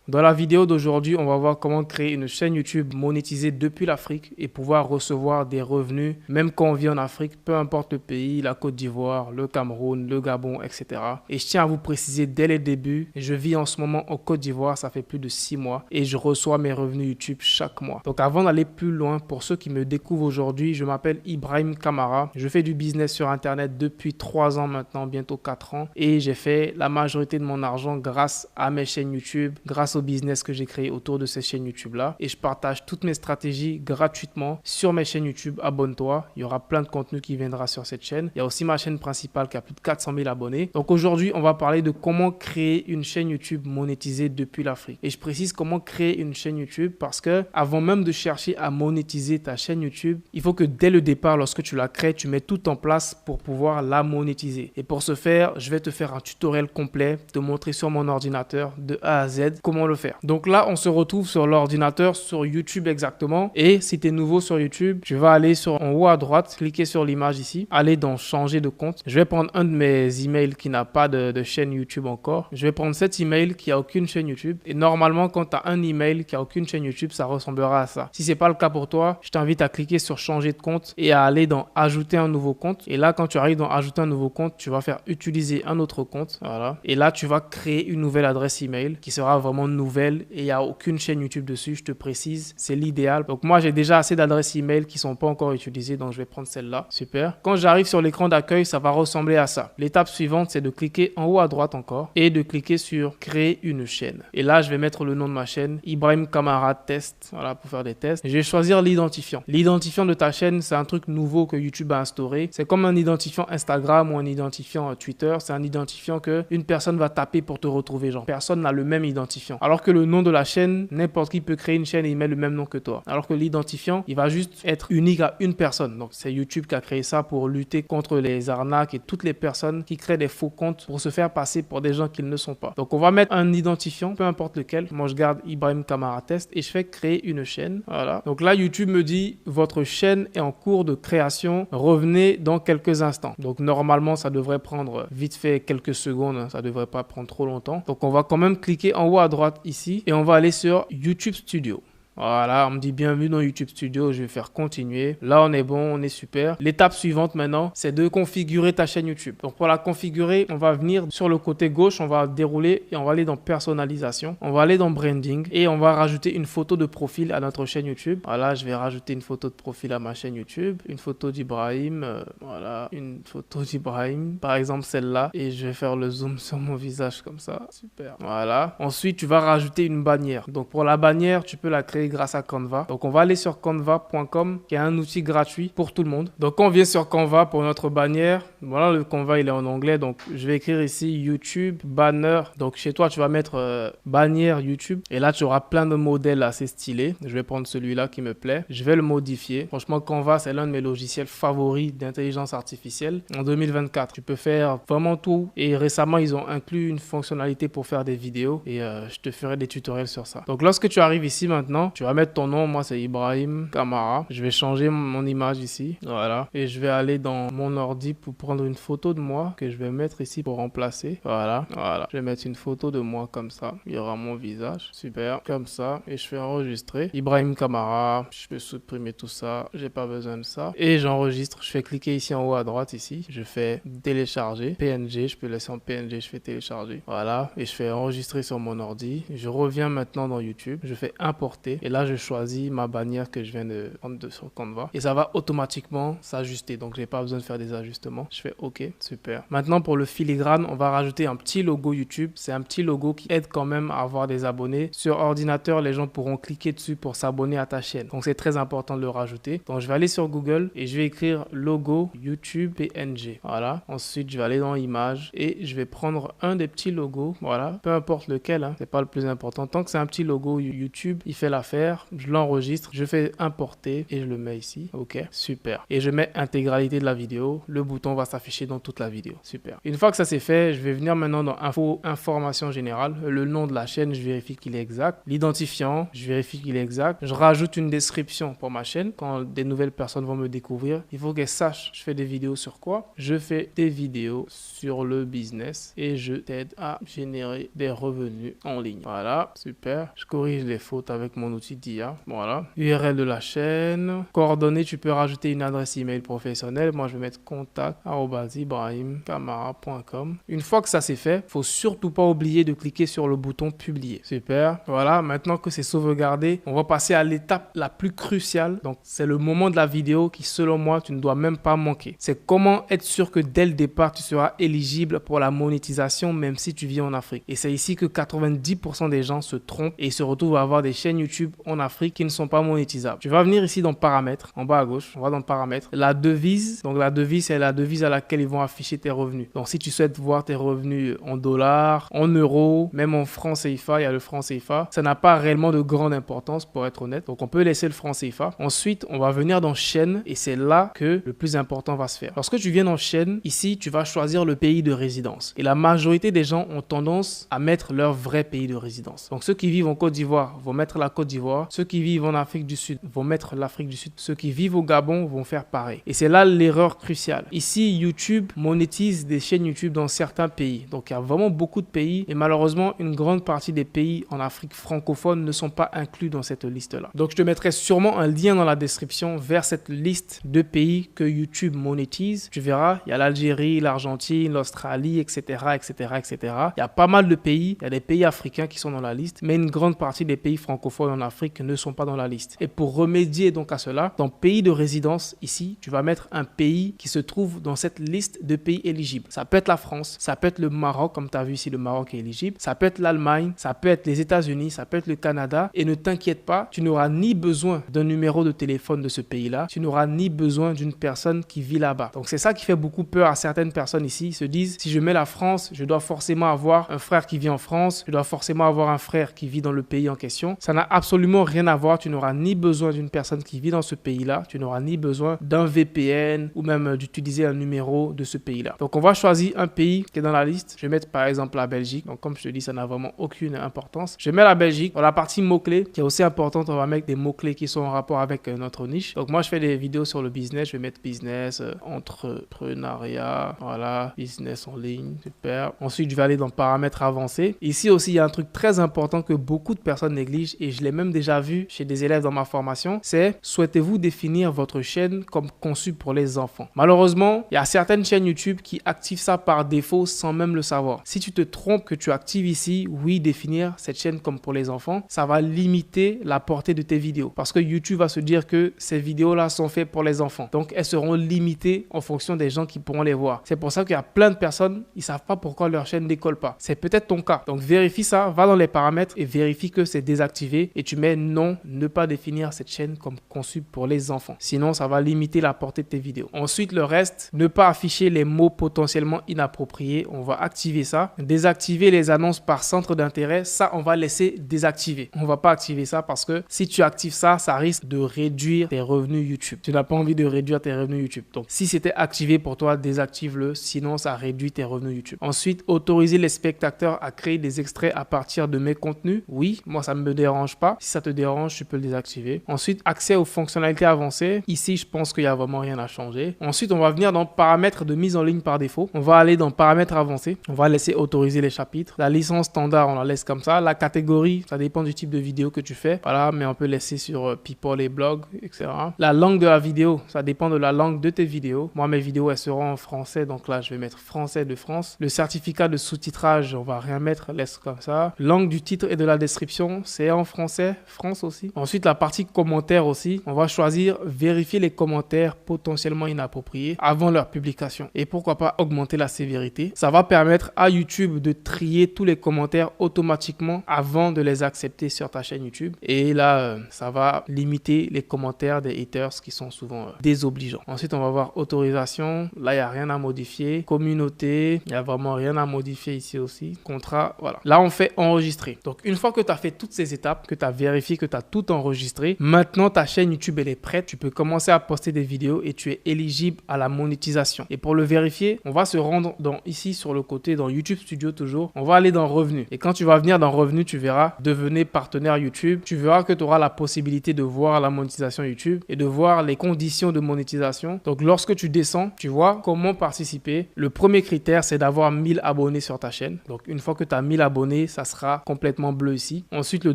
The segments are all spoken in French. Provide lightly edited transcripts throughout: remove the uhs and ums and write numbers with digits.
Dans la vidéo d'aujourd'hui, on va voir comment créer une chaîne YouTube monétisée depuis l'Afrique et pouvoir recevoir des revenus même quand on vit en Afrique, peu importe le pays, la Côte d'Ivoire, le Cameroun, le Gabon, etc. Et je tiens à vous préciser dès le début, je vis en ce moment en Côte d'Ivoire, ça fait plus de 6 mois et je reçois mes revenus YouTube chaque mois. Donc avant d'aller plus loin, pour ceux qui me découvrent aujourd'hui, je m'appelle Ibrahim Kamara. Je fais du business sur Internet depuis 3 ans maintenant, bientôt 4 ans et j'ai fait la majorité de mon argent grâce à mes chaînes YouTube, grâce au business que j'ai créé autour de ces chaînes YouTube là et je partage toutes mes stratégies gratuitement sur mes chaînes YouTube. Abonne-toi, il y aura plein de contenu qui viendra sur cette chaîne. Il y a aussi ma chaîne principale qui a plus de 400 000 abonnés. Donc aujourd'hui, on va parler de comment créer une chaîne YouTube monétisée depuis l'Afrique. Et je précise comment créer une chaîne YouTube parce que avant même de chercher à monétiser ta chaîne YouTube, il faut que dès le départ, lorsque tu la crées, tu mets tout en place pour pouvoir la monétiser. Et pour ce faire, je vais te faire un tutoriel complet, te montrer sur mon ordinateur de A à Z comment le faire. Donc là, on se retrouve sur l'ordinateur, sur YouTube exactement. Et si tu es nouveau sur YouTube, tu vas aller en haut à droite, cliquer sur l'image ici, aller dans changer de compte. Je vais prendre un de mes emails qui n'a pas de chaîne YouTube encore. Je vais prendre cet email qui a aucune chaîne YouTube. Et normalement, quand tu as un email qui a aucune chaîne YouTube, ça ressemblera à ça. Si c'est pas le cas pour toi, je t'invite à cliquer sur changer de compte et à aller dans ajouter un nouveau compte. Et là, quand tu arrives dans ajouter un nouveau compte, tu vas faire utiliser un autre compte. Voilà. Et là, tu vas créer une nouvelle adresse email qui sera vraiment nouvelle et il n'y a aucune chaîne YouTube dessus. Je te précise, c'est l'idéal. Donc moi, j'ai déjà assez d'adresses email qui sont pas encore utilisées, donc je vais prendre celle-là. Super. Quand j'arrive sur l'écran d'accueil, ça va ressembler à ça. L'étape suivante, c'est de cliquer en haut à droite encore et de cliquer sur créer une chaîne. Et là, je vais mettre le nom de ma chaîne, Ibrahim Kamara Test, voilà, pour faire des tests. Je vais choisir l'identifiant. L'identifiant de ta chaîne, c'est un truc nouveau que YouTube a instauré. C'est comme un identifiant Instagram ou un identifiant Twitter. C'est un identifiant que une personne va taper pour te retrouver. Genre, personne n'a le même identifiant. Alors que le nom de la chaîne, n'importe qui peut créer une chaîne et il met le même nom que toi. Alors que l'identifiant, il va juste être unique à une personne. Donc, c'est YouTube qui a créé ça pour lutter contre les arnaques et toutes les personnes qui créent des faux comptes pour se faire passer pour des gens qu'ils ne sont pas. Donc, on va mettre un identifiant, peu importe lequel. Moi, je garde Ibrahim Kamara Test et je fais créer une chaîne. Voilà. Donc là, YouTube me dit, votre chaîne est en cours de création. Revenez dans quelques instants. Donc, normalement, ça devrait prendre vite fait quelques secondes. Ça devrait pas prendre trop longtemps. Donc, on va quand même cliquer en haut à droite ici et on va aller sur YouTube Studio. Voilà, on me dit bienvenue dans YouTube Studio, je vais faire continuer. Là, on est bon, on est super. L'étape suivante maintenant, c'est de configurer ta chaîne YouTube. Donc, pour la configurer, on va venir sur le côté gauche, on va dérouler et on va aller dans personnalisation. On va aller dans branding et on va rajouter une photo de profil à notre chaîne YouTube. Voilà, je vais rajouter une photo de profil à ma chaîne YouTube. Une photo d'Ibrahim, voilà, une photo d'Ibrahim, par exemple celle-là. Et je vais faire le zoom sur mon visage comme ça. Super. Voilà. Ensuite, tu vas rajouter une bannière. Donc, pour la bannière, tu peux la créer grâce à Canva. Donc, on va aller sur canva.com qui est un outil gratuit pour tout le monde. Donc, on vient sur Canva pour notre bannière. Voilà, le Canva, il est en anglais. Donc, je vais écrire ici YouTube banner. Donc, chez toi, tu vas mettre bannière YouTube. Et là, tu auras plein de modèles assez stylés. Je vais prendre celui-là qui me plaît. Je vais le modifier. Franchement, Canva, c'est l'un de mes logiciels favoris d'intelligence artificielle. En 2024, tu peux faire vraiment tout. Et récemment, ils ont inclus une fonctionnalité pour faire des vidéos. Et je te ferai des tutoriels sur ça. Donc, lorsque tu arrives ici maintenant, tu vas mettre ton nom, moi c'est Ibrahim Kamara. Je vais changer mon image ici, voilà. Et je vais aller dans mon ordi pour prendre une photo de moi que je vais mettre ici pour remplacer. Voilà, voilà. Je vais mettre une photo de moi comme ça. Il y aura mon visage, super, comme ça. Et je fais enregistrer. Ibrahim Kamara, je peux supprimer tout ça, j'ai pas besoin de ça. Et j'enregistre, je fais cliquer ici en haut à droite ici. Je fais télécharger, PNG, je peux laisser en PNG, je fais télécharger. Voilà, et je fais enregistrer sur mon ordi. Je reviens maintenant dans YouTube, je fais importer. Et là, je choisis ma bannière que je viens de prendre sur Canva. Et ça va automatiquement s'ajuster. Donc, j'ai pas besoin de faire des ajustements. Je fais OK, super. Maintenant, pour le filigrane, on va rajouter un petit logo YouTube. C'est un petit logo qui aide quand même à avoir des abonnés. Sur ordinateur, les gens pourront cliquer dessus pour s'abonner à ta chaîne. Donc, c'est très important de le rajouter. Donc, je vais aller sur Google et je vais écrire logo YouTube PNG. Voilà. Ensuite, je vais aller dans images et je vais prendre un des petits logos. Voilà. Peu importe lequel, hein. C'est pas le plus important. Tant que c'est un petit logo YouTube, il fait l'affaire. faire, je l'enregistre, je fais importer et je le mets ici. Ok, super. Et je mets intégralité de la vidéo. Le bouton va s'afficher dans toute la vidéo. Super. Une fois que ça c'est fait, je vais venir maintenant dans info, information générale. Le nom de la chaîne, je vérifie qu'il est exact. L'identifiant, je vérifie qu'il est exact. Je rajoute une description pour ma chaîne. Quand des nouvelles personnes vont me découvrir, il faut qu'elles sachent je fais des vidéos sur quoi. Je fais des vidéos sur le business et je t'aide à générer des revenus en ligne. Voilà, super. Je corrige les fautes avec mon outil d'IA. Voilà. URL de la chaîne. Coordonnées, tu peux rajouter une adresse email professionnelle. Moi, je vais mettre contact@ibrahimkamara.com. Une fois que ça c'est fait, faut surtout pas oublier de cliquer sur le bouton publier. Super. Voilà, maintenant que c'est sauvegardé, on va passer à l'étape la plus cruciale. Donc, c'est le moment de la vidéo qui, selon moi, tu ne dois même pas manquer. C'est comment être sûr que dès le départ, tu seras éligible pour la monétisation, même si tu vis en Afrique. Et c'est ici que 90% des gens se trompent et se retrouvent à avoir des chaînes YouTube en Afrique qui ne sont pas monétisables. Tu vas venir ici dans paramètres, en bas à gauche, on va dans paramètres. La devise, donc la devise, c'est la devise à laquelle ils vont afficher tes revenus. Donc, si tu souhaites voir tes revenus en dollars, en euros, même en francs CFA, il y a le franc CFA. Ça n'a pas réellement de grande importance pour être honnête. Donc, on peut laisser le franc CFA. Ensuite, on va venir dans chaîne et c'est là que le plus important va se faire. Lorsque tu viens dans chaîne, ici, tu vas choisir le pays de résidence. Et la majorité des gens ont tendance à mettre leur vrai pays de résidence. Donc, ceux qui vivent en Côte d'Ivoire vont mettre la Côte d'Ivoire. Ceux qui vivent en Afrique du Sud vont mettre l'Afrique du Sud. Ceux qui vivent au Gabon vont faire pareil. Et c'est là l'erreur cruciale. Ici, YouTube monétise des chaînes YouTube dans certains pays. Donc, il y a vraiment beaucoup de pays et malheureusement, une grande partie des pays en Afrique francophone ne sont pas inclus dans cette liste-là. Donc, je te mettrai sûrement un lien dans la description vers cette liste de pays que YouTube monétise. Tu verras, il y a l'Algérie, l'Argentine, l'Australie, etc., etc., etc. Il y a pas mal de pays. Il y a des pays africains qui sont dans la liste, mais une grande partie des pays francophones en Afrique ne sont pas dans la liste. Et pour remédier donc à cela, dans pays de résidence, ici, tu vas mettre un pays qui se trouve dans cette liste de pays éligibles. Ça peut être la France, ça peut être le Maroc, comme tu as vu ici, le Maroc est éligible. Ça peut être l'Allemagne, ça peut être les États-Unis, ça peut être le Canada. Et ne t'inquiète pas, tu n'auras ni besoin d'un numéro de téléphone de ce pays-là, tu n'auras ni besoin d'une personne qui vit là-bas. Donc c'est ça qui fait beaucoup peur à certaines personnes ici. Ils se disent, si je mets la France, je dois forcément avoir un frère qui vit en France, je dois forcément avoir un frère qui vit dans le pays en question. Ça n'a absolument rien à voir. Tu n'auras ni besoin d'une personne qui vit dans ce pays-là, tu n'auras ni besoin d'un VPN ou même d'utiliser un numéro de ce pays-là. Donc on va choisir un pays qui est dans la liste. Je vais mettre par exemple la Belgique. Donc comme je te dis, ça n'a vraiment aucune importance. Je mets la Belgique. Dans la partie mots-clés, qui est aussi importante, on va mettre des mots-clés qui sont en rapport avec notre niche. Donc moi, je fais des vidéos sur le business. Je vais mettre business, entrepreneuriat, voilà, business en ligne, super. Ensuite, je vais aller dans paramètres avancés. Ici aussi, il y a un truc très important que beaucoup de personnes négligent et je l'ai même déjà vu chez des élèves dans ma formation. C'est, souhaitez-vous définir votre chaîne comme conçue pour les enfants? Malheureusement, il y a certaines chaînes YouTube qui activent ça par défaut sans même le savoir. Si tu te trompes que tu actives ici, oui, définir cette chaîne comme pour les enfants, ça va limiter la portée de tes vidéos parce que YouTube va se dire que ces vidéos-là sont faites pour les enfants. Donc, elles seront limitées en fonction des gens qui pourront les voir. C'est pour ça qu'il y a plein de personnes, ils savent pas pourquoi leur chaîne décolle pas. C'est peut-être ton cas. Donc, vérifie ça, va dans les paramètres et vérifie que c'est désactivé et tu mets non, ne pas définir cette chaîne comme conçue pour les enfants. Sinon, ça va limiter la portée de tes vidéos. Ensuite, le reste, ne pas afficher les mots potentiellement inappropriés. On va activer ça. Désactiver les annonces par centre d'intérêt. Ça, on va laisser désactiver. On va pas activer ça parce que si tu actives ça, ça risque de réduire tes revenus YouTube. Tu n'as pas envie de réduire tes revenus YouTube. Donc, si c'était activé pour toi, désactive-le. Sinon, ça réduit tes revenus YouTube. Ensuite, autoriser les spectateurs à créer des extraits à partir de mes contenus. Oui, moi, ça ne me dérange pas. Si ça te dérange, tu peux le désactiver. Ensuite, accès aux fonctionnalités avancées. Ici, je pense qu'il n'y a vraiment rien à changer. Ensuite, on va venir dans paramètres de mise en ligne par défaut. On va aller dans paramètres avancés. On va laisser autoriser les chapitres. La licence standard, on la laisse comme ça. La catégorie, ça dépend du type de vidéo que tu fais. Voilà, mais on peut laisser sur People et blogs, etc. La langue de la vidéo, ça dépend de la langue de tes vidéos. Moi, mes vidéos, elles seront en français. Donc là, je vais mettre français de France. Le certificat de sous-titrage, on va rien mettre, laisse comme ça. Langue du titre et de la description, c'est en français, France aussi. Ensuite, la partie commentaires aussi, on va choisir vérifier les commentaires potentiellement inappropriés avant leur publication. Et pourquoi pas augmenter la sévérité. Ça va permettre à YouTube de trier tous les commentaires automatiquement avant de les accepter sur ta chaîne YouTube. Et là, ça va limiter les commentaires des haters qui sont souvent désobligeants. Ensuite, on va voir autorisation. Là, il n'y a rien à modifier. Communauté, il n'y a vraiment rien à modifier ici aussi. Contrat, voilà. Là, on fait enregistrer. Donc, une fois que tu as fait toutes ces étapes, que tu as vérifié vérifié que tu as tout enregistré. Maintenant, ta chaîne YouTube, elle est prête. Tu peux commencer à poster des vidéos et tu es éligible à la monétisation. Et pour le vérifier, on va se rendre ici sur le côté, dans YouTube Studio toujours. On va aller dans Revenus. Et quand tu vas venir dans Revenus, tu verras Devenez partenaire YouTube. Tu verras que tu auras la possibilité de voir la monétisation YouTube et de voir les conditions de monétisation. Donc, lorsque tu descends, tu vois comment participer. Le premier critère, c'est d'avoir 1000 abonnés sur ta chaîne. Donc, une fois que tu as 1000 abonnés, ça sera complètement bleu ici. Ensuite, le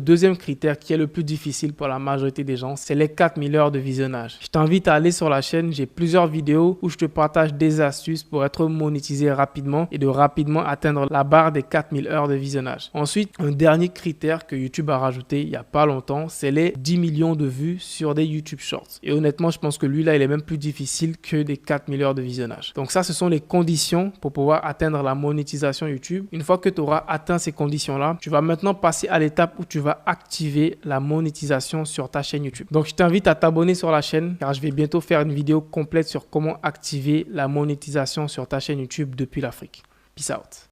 deuxième critère qui est le plus difficile pour la majorité des gens, c'est les 4000 heures de visionnage. Je t'invite à aller sur la chaîne. J'ai plusieurs vidéos où je te partage des astuces pour être monétisé rapidement et de rapidement atteindre la barre des 4000 heures de visionnage. Ensuite, un dernier critère que YouTube a rajouté il n'y a pas longtemps, c'est les 10 millions de vues sur des YouTube Shorts. Et honnêtement, je pense que lui là, il est même plus difficile que des 4000 heures de visionnage. Donc ça, ce sont les conditions pour pouvoir atteindre la monétisation YouTube. Une fois que tu auras atteint ces conditions-là, tu vas maintenant passer à l'étape où tu vas activer la monétisation sur ta chaîne YouTube. Donc, je t'invite à t'abonner sur la chaîne car je vais bientôt faire une vidéo complète sur comment activer la monétisation sur ta chaîne YouTube depuis l'Afrique. Peace out.